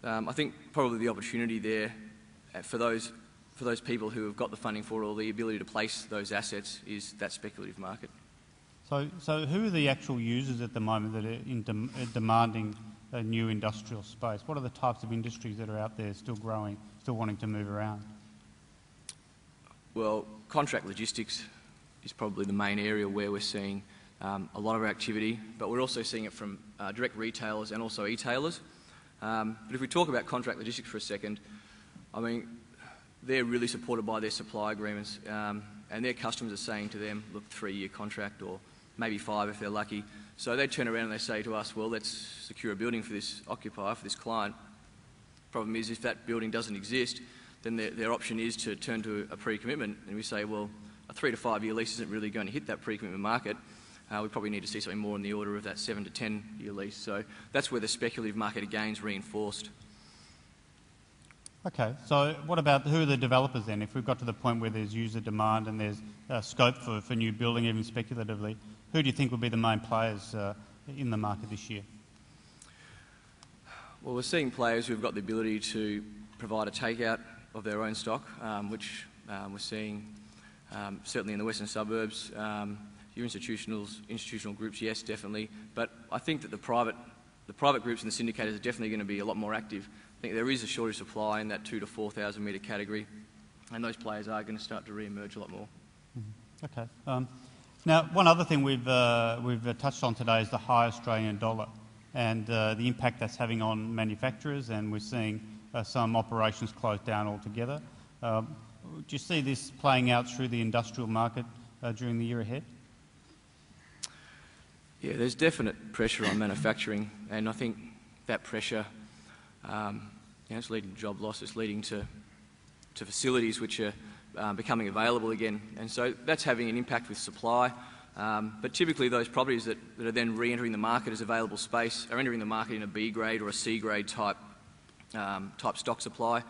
I think probably the opportunity there for those people who have got the funding for it or the ability to place those assets is that speculative market. So who are the actual users at the moment that are demanding a new industrial space? What are the types of industries that are out there still growing, still wanting to move around? Well, contract logistics is probably the main area where we're seeing a lot of our activity, but we're also seeing it from direct retailers and also e-tailers. But if we talk about contract logistics for a second, I mean, they're really supported by their supply agreements, and their customers are saying to them, look, 3-year contract or maybe 5 if they're lucky. So they turn around and they say to us, well, let's secure a building for this occupier, for this client. Problem is, if that building doesn't exist, then their option is to turn to a pre-commitment, and we say, well, a 3 to 5 year lease isn't really going to hit that pre-commitment market. We probably need to see something more in the order of that 7 to 10 year lease. So that's where the speculative market again is reinforced. Okay, so what about who are the developers then? If we've got to the point where there's user demand and there's scope for new building, even speculatively, who do you think will be the main players in the market this year? Well, we're seeing players who've got the ability to provide a takeout of their own stock, which we're seeing certainly in the western suburbs. Your institutional groups, yes, definitely. But I think that the private groups and the syndicators are definitely going to be a lot more active. I think there is a shortage of supply in that 2,000 to 4,000 metre category, and those players are going to start to re-emerge a lot more. Mm-hmm. Okay. Now, one other thing we've touched on today is the high Australian dollar and the impact that's having on manufacturers, and we're seeing some operations close down altogether. Do you see this playing out through the industrial market during the year ahead? Yeah, there's definite pressure on manufacturing, and I think that pressure, it's leading to job loss, it's leading to facilities which are becoming available again, and so that's having an impact with supply. But typically those properties that are then re-entering the market as available space are entering the market in a B grade or a C grade type stock supply.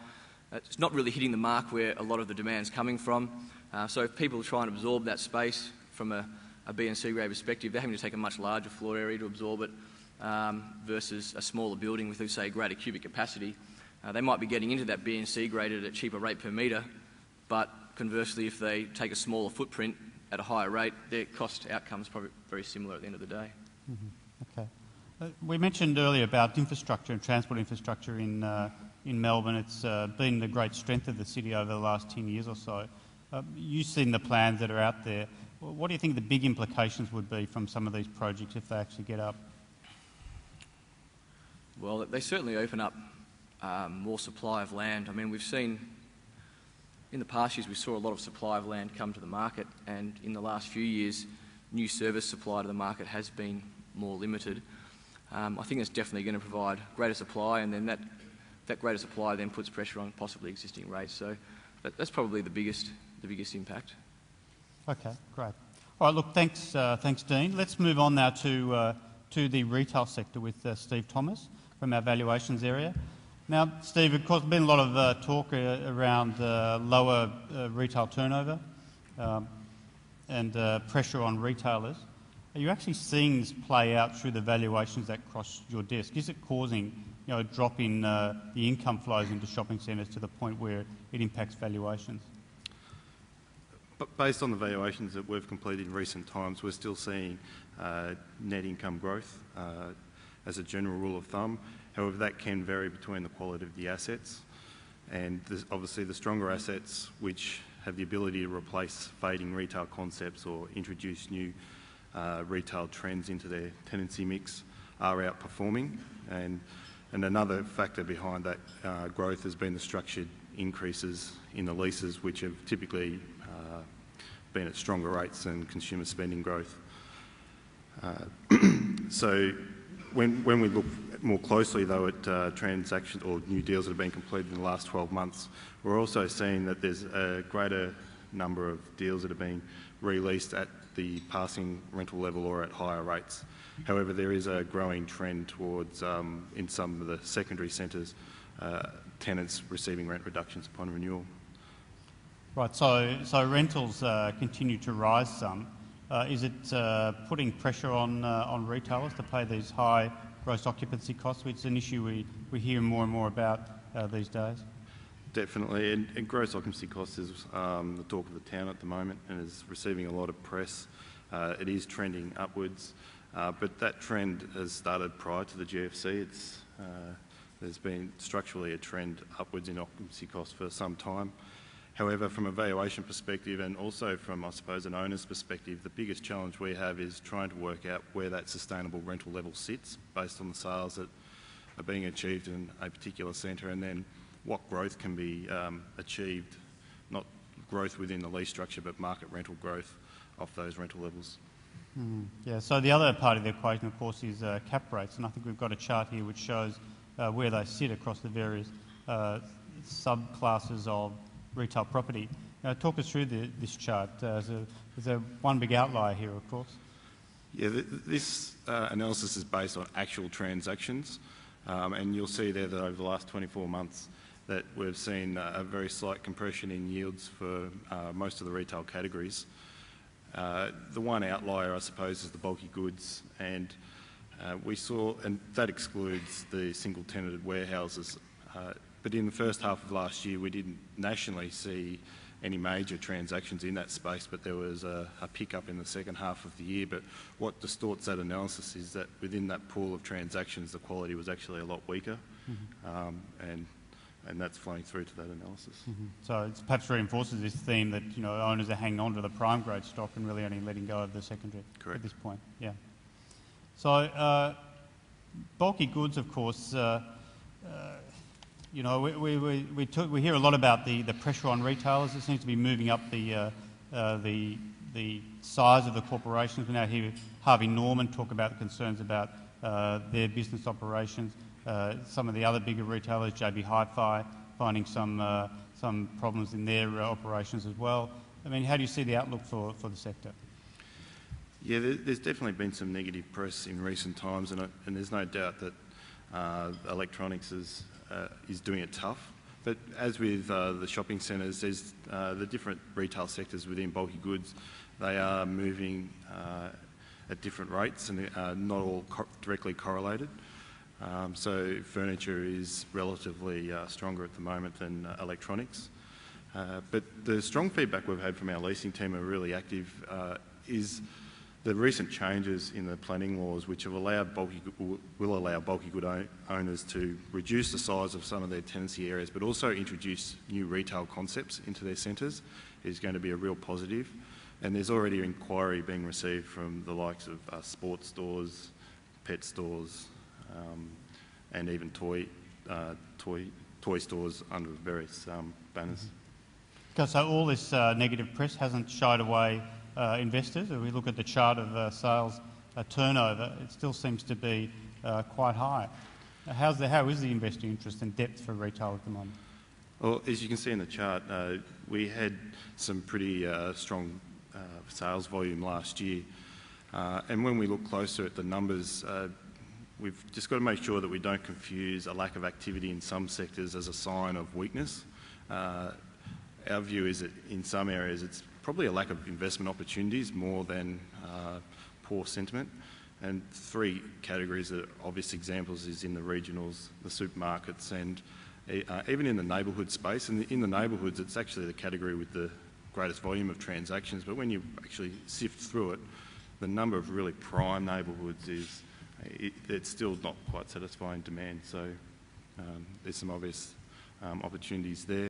It's not really hitting the mark where a lot of the demand's coming from. So if people try and absorb that space from a B and C grade perspective, they're having to take a much larger floor area to absorb it versus a smaller building with, say, greater cubic capacity. They might be getting into that B and C grade at a cheaper rate per metre, but conversely, if they take a smaller footprint at a higher rate, their cost outcome's probably very similar at the end of the day. Mm-hmm. Okay. We mentioned earlier about infrastructure and transport infrastructure in Melbourne. It's been the great strength of the city over the last 10 years or so. You've seen the plans that are out there. What do you think the big implications would be from some of these projects if they actually get up? Well, they certainly open up more supply of land. I mean, we've seen in the past years we saw a lot of supply of land come to the market, and in the last few years new service supply to the market has been more limited. I think it's definitely going to provide greater supply, and then that greater supply then puts pressure on possibly existing rates. So that's probably the biggest impact. Okay, great. All right, look, thanks, Dean. Let's move on now to the retail sector with Steve Thomas from our valuations area. Now, Steve, of course, there's been a lot of talk around lower retail turnover and pressure on retailers. Are you actually seeing this play out through the valuations that cross your desk? Is it causing a drop in the income flows into shopping centres to the point where it impacts valuations? But based on the valuations that we've completed in recent times, we're still seeing net income growth as a general rule of thumb. However, that can vary between the quality of the assets, and obviously the stronger assets which have the ability to replace fading retail concepts or introduce new retail trends into their tenancy mix are outperforming. And another factor behind that growth has been the structured increases in the leases, which have typically been at stronger rates than consumer spending growth. So when we look more closely though at transactions or new deals that have been completed in the last 12 months, we're also seeing that there's a greater number of deals that are being released at the passing rental level or at higher rates. However, there is a growing trend towards, in some of the secondary centres, tenants receiving rent reductions upon renewal. Right, so rentals continue to rise some. Is it putting pressure on retailers to pay these high gross occupancy costs, which is an issue we hear more and more about these days. Definitely, and gross occupancy costs is the talk of the town at the moment and is receiving a lot of press. It is trending upwards, but that trend has started prior to the GFC. There's been structurally a trend upwards in occupancy costs for some time. However, from a valuation perspective and also from, I suppose, an owner's perspective, the biggest challenge we have is trying to work out where that sustainable rental level sits based on the sales that are being achieved in a particular centre, and then what growth can be achieved, not growth within the lease structure, but market rental growth off those rental levels. Yeah, so the other part of the equation, of course, is cap rates, and I think we've got a chart here which shows where they sit across the various subclasses of retail property. Talk us through this chart. There's one big outlier here, of course. Yeah, this analysis is based on actual transactions, and you'll see there that over the last 24 months that we've seen a very slight compression in yields for most of the retail categories. The one outlier, I suppose, is the bulky goods, and we saw, and that excludes the single-tenanted warehouses. But in the first half of last year, we didn't nationally see any major transactions in that space, but there was a pickup in the second half of the year. But what distorts that analysis is that within that pool of transactions, the quality was actually a lot weaker, and that's flowing through to that analysis. So it perhaps reinforces this theme that owners are hanging on to the prime grade stock and really only letting go of the secondary. Correct. At this point. Yeah. So bulky goods, of course. We hear a lot about the pressure on retailers. It seems to be moving up the size of the corporations. We now hear Harvey Norman talk about the concerns about their business operations. Some of the other bigger retailers, JB Hi-Fi, finding some problems in their operations as well. I mean, how do you see the outlook for the sector? Yeah, there's definitely been some negative press in recent times, and there's no doubt that electronics is doing it tough. But as with the shopping centres, there's the different retail sectors within bulky goods. They are moving at different rates and not all directly correlated. So furniture is relatively stronger at the moment than electronics. But the strong feedback we've had from our leasing team are really active is the recent changes in the planning laws, which have will allow bulky good owners to reduce the size of some of their tenancy areas, but also introduce new retail concepts into their centres, is going to be a real positive. And there's already inquiry being received from the likes of sports stores, pet stores, and even toy stores under various banners. Okay, so all this negative press hasn't shied away investors. If we look at the chart of sales turnover, it still seems to be quite high. How is the investor interest and depth for retail at the moment? Well, as you can see in the chart, we had some pretty strong sales volume last year. And when we look closer at the numbers, we've just got to make sure that we don't confuse a lack of activity in some sectors as a sign of weakness. Our view is that in some areas it's probably a lack of investment opportunities more than poor sentiment. And three categories that are obvious examples is in the regionals, the supermarkets, and even in the neighbourhood space. And in the neighbourhoods, it's actually the category with the greatest volume of transactions. But when you actually sift through it, the number of really prime neighbourhoods it's still not quite satisfying demand. So there's some obvious opportunities there.